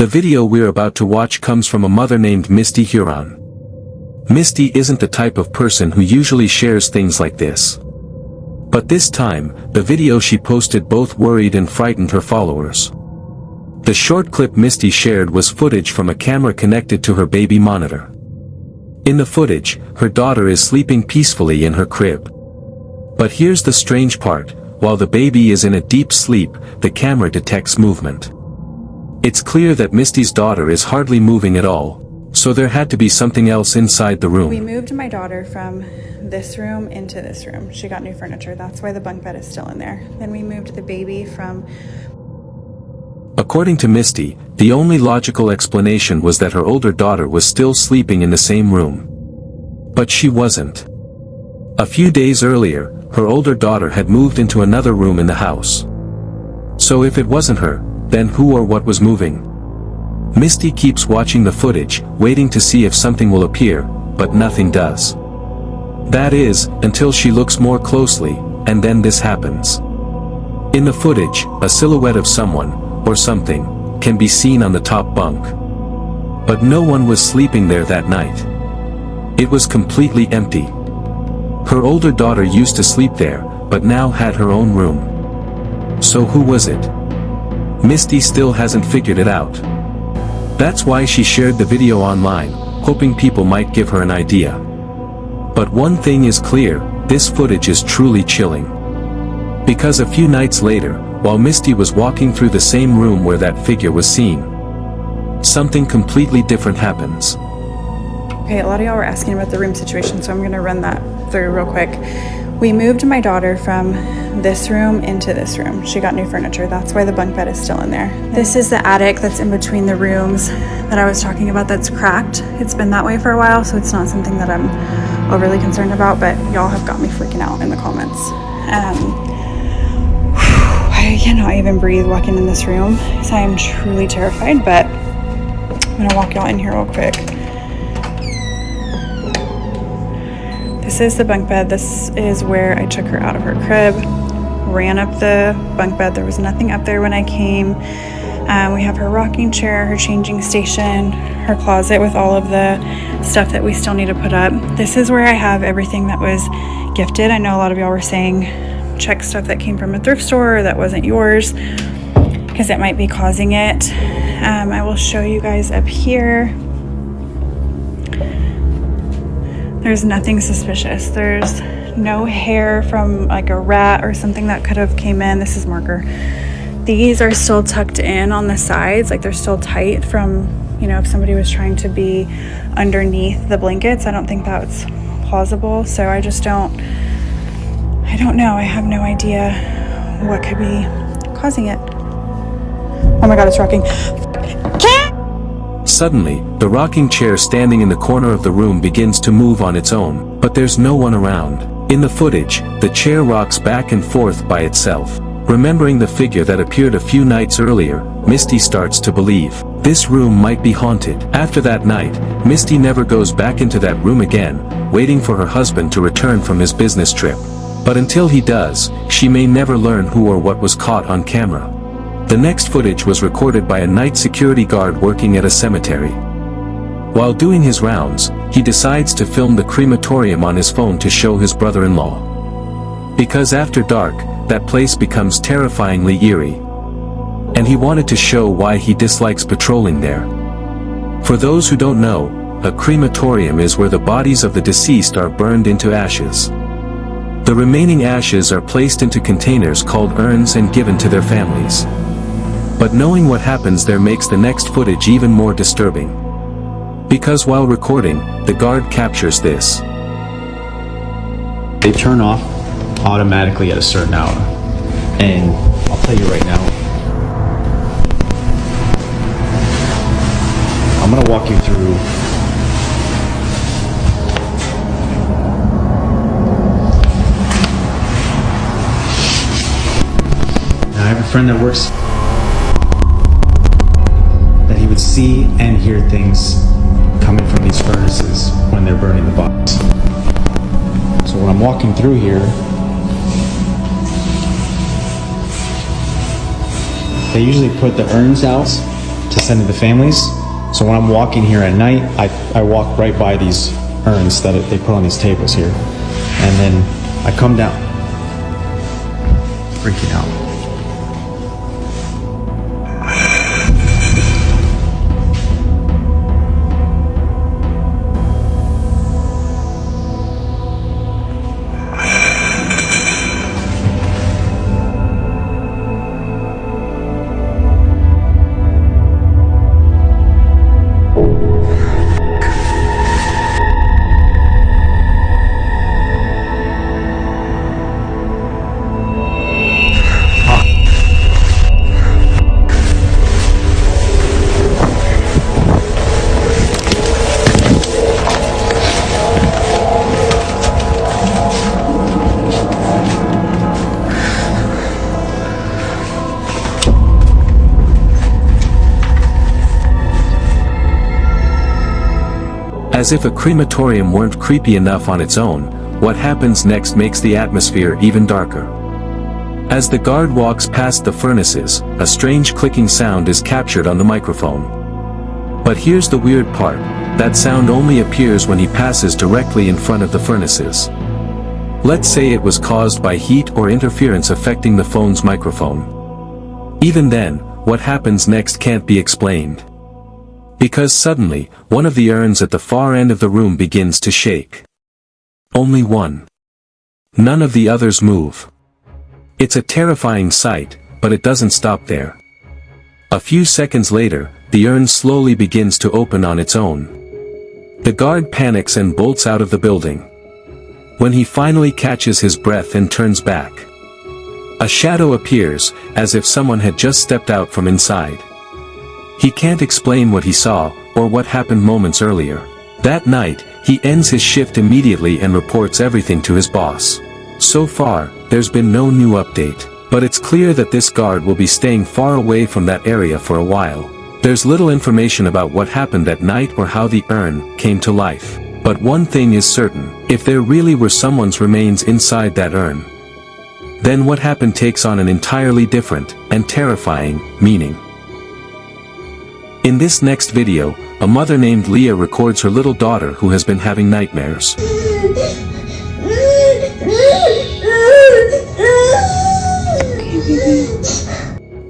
The video we're about to watch comes from a mother named Misty Huron. Misty isn't the type of person who usually shares things like this. But this time, the video she posted both worried and frightened her followers. The short clip Misty shared was footage from a camera connected to her baby monitor. In the footage, her daughter is sleeping peacefully in her crib. But here's the strange part: while the baby is in a deep sleep, the camera detects movement. It's clear that Misty's daughter is hardly moving at all, so there had to be something else inside the room. We moved my daughter from this room into this room. She got new furniture, that's why the bunk bed is still in there. Then we moved the baby from... According to Misty, the only logical explanation was that her older daughter was still sleeping in the same room. But she wasn't. A few days earlier, her older daughter had moved into another room in the house. So if it wasn't her, then who or what was moving? Misty keeps watching the footage, waiting to see if something will appear, but nothing does. That is, until she looks more closely, and then this happens. In the footage, a silhouette of someone, or something, can be seen on the top bunk. But no one was sleeping there that night. It was completely empty. Her older daughter used to sleep there, but now had her own room. So who was it? Misty still hasn't figured it out. That's why she shared the video online, hoping people might give her an idea. But one thing is clear: this footage is truly chilling. Because a few nights later, while Misty was walking through the same room where that figure was seen, something completely different happens. Okay, a lot of y'all were asking about the room situation, so I'm gonna run that through real quick. We moved my daughter from this room into this room. She got new furniture, that's why the bunk bed is still in there. This is the attic that's in between the rooms that I was talking about that's cracked. It's been that way for a while, so it's not something that I'm overly concerned about, but y'all have got me freaking out in the comments. I cannot even breathe walking in this room, so I am truly terrified, but I'm gonna walk y'all in here real quick. This is the bunk bed. This is where I took her out of her crib, ran up the bunk bed. There was nothing up there when I came. We have her rocking chair, her changing station, her closet with all of the stuff that we still need to put up. This is where I have everything that was gifted. I know a lot of y'all were saying check stuff that came from a thrift store or that wasn't yours, because it might be causing it. I will show you guys up here. There's nothing suspicious. There's no hair from like a rat or something that could have came in. This is marker. These are still tucked in on the sides, like they're still tight from, you know, if somebody was trying to be underneath the blankets. I don't think that's plausible. So I don't know. I have no idea what could be causing it. Oh my God, it's rocking. Suddenly, the rocking chair standing in the corner of the room begins to move on its own, but there's no one around. In the footage, the chair rocks back and forth by itself. Remembering the figure that appeared a few nights earlier, Misty starts to believe this room might be haunted. After that night, Misty never goes back into that room again, waiting for her husband to return from his business trip. But until he does, she may never learn who or what was caught on camera. The next footage was recorded by a night security guard working at a cemetery. While doing his rounds, he decides to film the crematorium on his phone to show his brother-in-law. Because after dark, that place becomes terrifyingly eerie. And he wanted to show why he dislikes patrolling there. For those who don't know, a crematorium is where the bodies of the deceased are burned into ashes. The remaining ashes are placed into containers called urns and given to their families. But knowing what happens there makes the next footage even more disturbing. Because while recording, the guard captures this. They turn off automatically at a certain hour. And I'll tell you right now, I'm gonna walk you through now. I have a friend that works that he would see and hear things coming from these furnaces when they're burning the bodies. So when I'm walking through here, they usually put the urns out to send to the families. So when I'm walking here at night, I walk right by these urns that they put on these tables here. And then I come down, freaking out. As if a crematorium weren't creepy enough on its own, what happens next makes the atmosphere even darker. As the guard walks past the furnaces, a strange clicking sound is captured on the microphone. But here's the weird part, that sound only appears when he passes directly in front of the furnaces. Let's say it was caused by heat or interference affecting the phone's microphone. Even then, what happens next can't be explained. Because suddenly, one of the urns at the far end of the room begins to shake. Only one. None of the others move. It's a terrifying sight, but it doesn't stop there. A few seconds later, the urn slowly begins to open on its own. The guard panics and bolts out of the building. When he finally catches his breath and turns back, a shadow appears, as if someone had just stepped out from inside. He can't explain what he saw, or what happened moments earlier. That night, he ends his shift immediately and reports everything to his boss. So far, there's been no new update, but it's clear that this guard will be staying far away from that area for a while. There's little information about what happened that night or how the urn came to life. But one thing is certain, if there really were someone's remains inside that urn, then what happened takes on an entirely different, and terrifying, meaning. In this next video, a mother named Leah records her little daughter who has been having nightmares.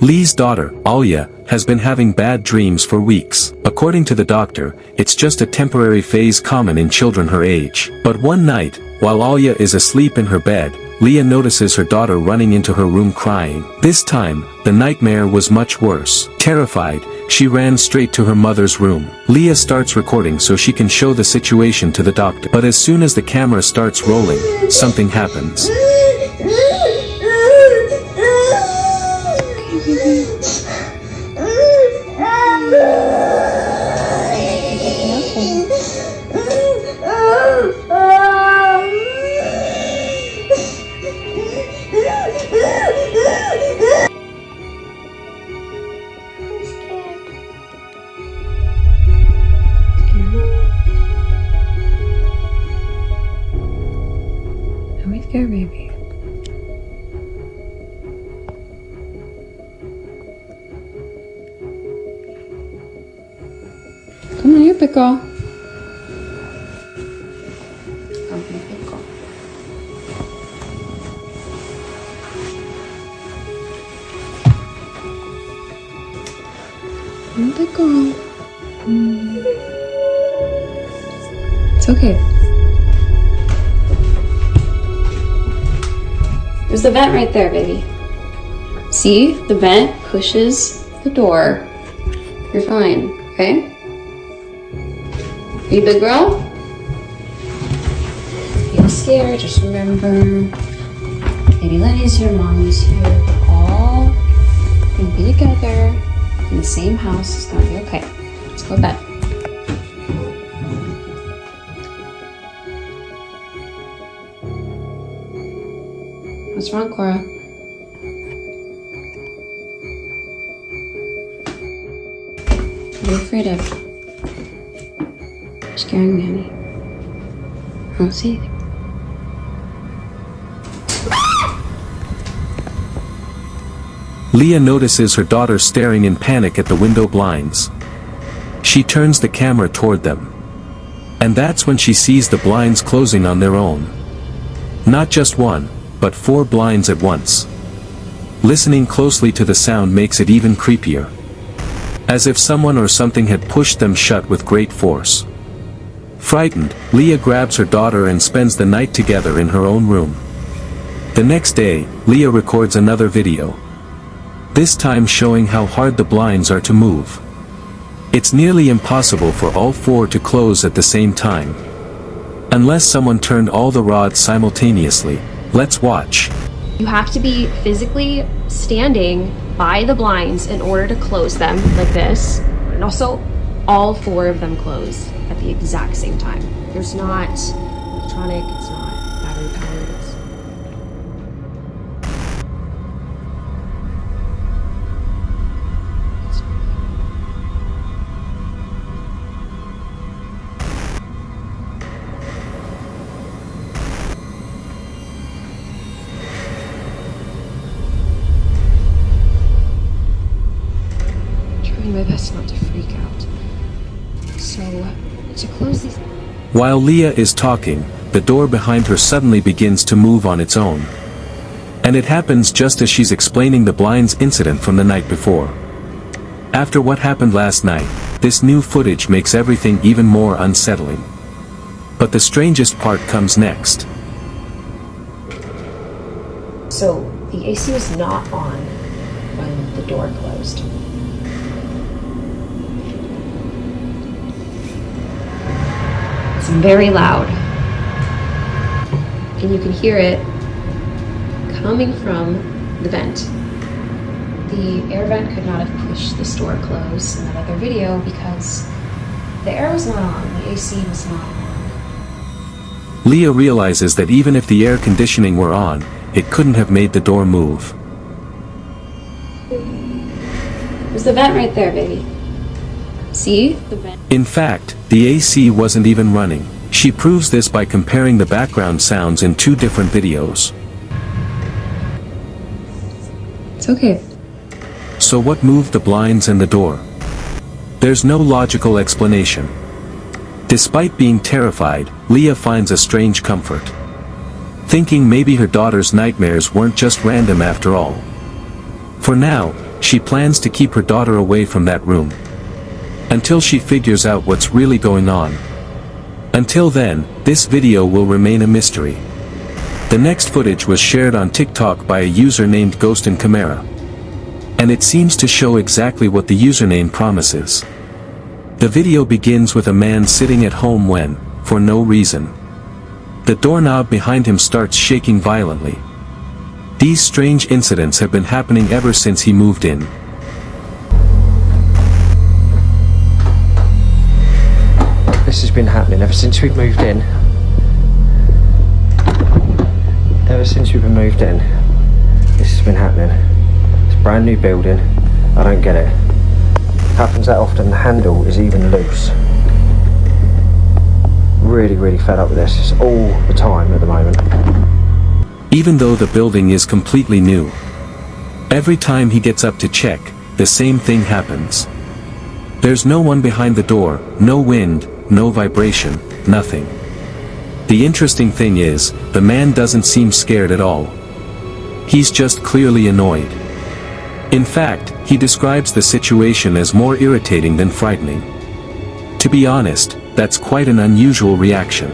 Lee's daughter, Alia, has been having bad dreams for weeks. According to the doctor, it's just a temporary phase common in children her age. But one night, while Alia is asleep in her bed, Leah notices her daughter running into her room crying. This time, the nightmare was much worse. Terrified, she ran straight to her mother's room. Leah starts recording so she can show the situation to the doctor. But as soon as the camera starts rolling, something happens. Go, baby. Come on, you're big girl. Come here, big girl. Come, big girl. It's okay. There's the vent right there, baby. See? The vent pushes the door. You're fine, okay? Are you a big girl? Feel scared, just remember. Baby Lenny's here, Mommy's here. We're all gonna be together in the same house. It's gonna be okay. Let's go to bed. What's wrong, Cora? What are you afraid of? You're scaring me, honey. I don't see anything. Leah notices her daughter staring in panic at the window blinds. She turns the camera toward them. And that's when she sees the blinds closing on their own. Not just one, but 4 blinds at once. Listening closely to the sound makes it even creepier. As if someone or something had pushed them shut with great force. Frightened, Leah grabs her daughter and spends the night together in her own room. The next day, Leah records another video. This time showing how hard the blinds are to move. It's nearly impossible for all 4 to close at the same time. Unless someone turned all the rods simultaneously. Let's watch. You have to be physically standing by the blinds in order to close them like this. And also, all 4 of them close at the exact same time. There's not electronic, it's not battery powered. My best not to freak out. So, to close these... While Leah is talking, the door behind her suddenly begins to move on its own. And it happens just as she's explaining the blinds incident from the night before. After what happened last night, this new footage makes everything even more unsettling. But the strangest part comes next. So, the AC was not on when the door closed. It's very loud. And you can hear it coming from the vent. The air vent could not have pushed this door closed in that other video because the air was not on, the AC was not on. Leah realizes that even if the air conditioning were on, it couldn't have made the door move. There's the vent right there, baby. See? The vent. In fact, the AC wasn't even running. She proves this by comparing the background sounds in 2 different videos. It's okay. So what moved the blinds and the door? There's no logical explanation. Despite being terrified, Leah finds a strange comfort. Thinking maybe her daughter's nightmares weren't just random after all. For now, she plans to keep her daughter away from that room. Until she figures out what's really going on. Until then, this video will remain a mystery. The next footage was shared on TikTok by a user named Ghost in Camera. And it seems to show exactly what the username promises. The video begins with a man sitting at home when, for no reason, the doorknob behind him starts shaking violently. These strange incidents have been happening ever since he moved in. This has been happening ever since we've moved in. Ever since we've been moved in, this has been happening. It's a brand new building. I don't get it. Happens that often. The handle is even loose. Really fed up with this. It's all the time at the moment. Even though the building is completely new. Every time he gets up to check, the same thing happens. There's no one behind the door, no wind, no vibration, nothing. The interesting thing is, the man doesn't seem scared at all. He's just clearly annoyed. In fact, he describes the situation as more irritating than frightening. To be honest, that's quite an unusual reaction.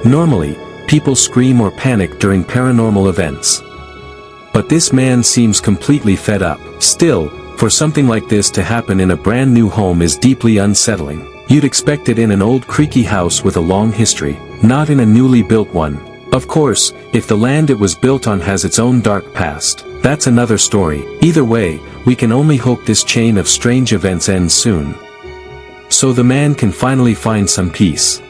Normally, people scream or panic during paranormal events. But this man seems completely fed up. Still, for something like this to happen in a brand new home is deeply unsettling. You'd expect it in an old creaky house with a long history, not in a newly built one. Of course, if the land it was built on has its own dark past, that's another story. Either way, we can only hope this chain of strange events ends soon. So the man can finally find some peace.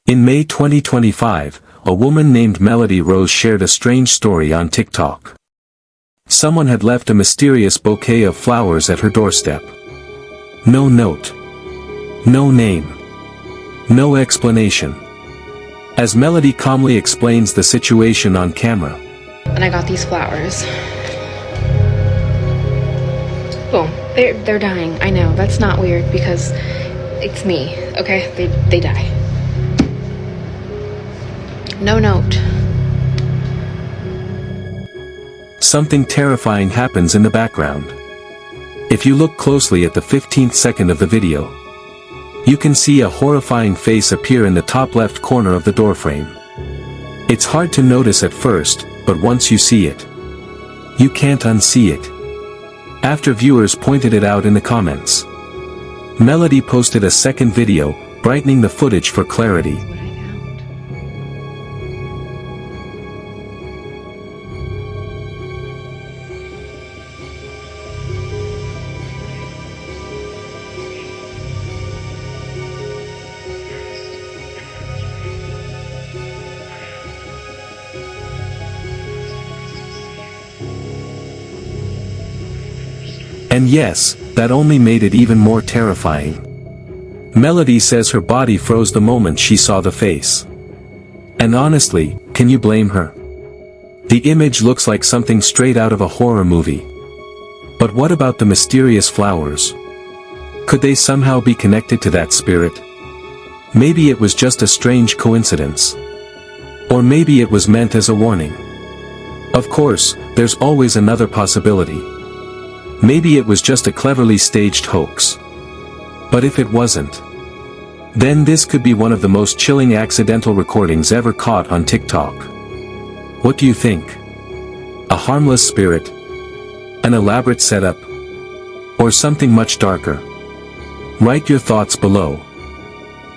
In May 2025, a woman named Melody Rose shared a strange story on TikTok. Someone had left a mysterious bouquet of flowers at her doorstep. No note. No name. No explanation. As Melody calmly explains the situation on camera. And I got these flowers. people. They're dying. I know, that's not weird because it's me, okay? They die. No note. Something terrifying happens in the background. If you look closely at the 15th second of the video, you can see a horrifying face appear in the top left corner of the doorframe. It's hard to notice at first, but once you see it, you can't unsee it. After viewers pointed it out in the comments, Melody posted a second video, brightening the footage for clarity. And yes, that only made it even more terrifying. Melody says her body froze the moment she saw the face. And honestly, can you blame her? The image looks like something straight out of a horror movie. But what about the mysterious flowers? Could they somehow be connected to that spirit? Maybe it was just a strange coincidence. Or maybe it was meant as a warning. Of course, there's always another possibility. Maybe it was just a cleverly staged hoax. But if it wasn't, then this could be one of the most chilling accidental recordings ever caught on TikTok. What do you think? A harmless spirit? An elaborate setup? Or something much darker? Write your thoughts below.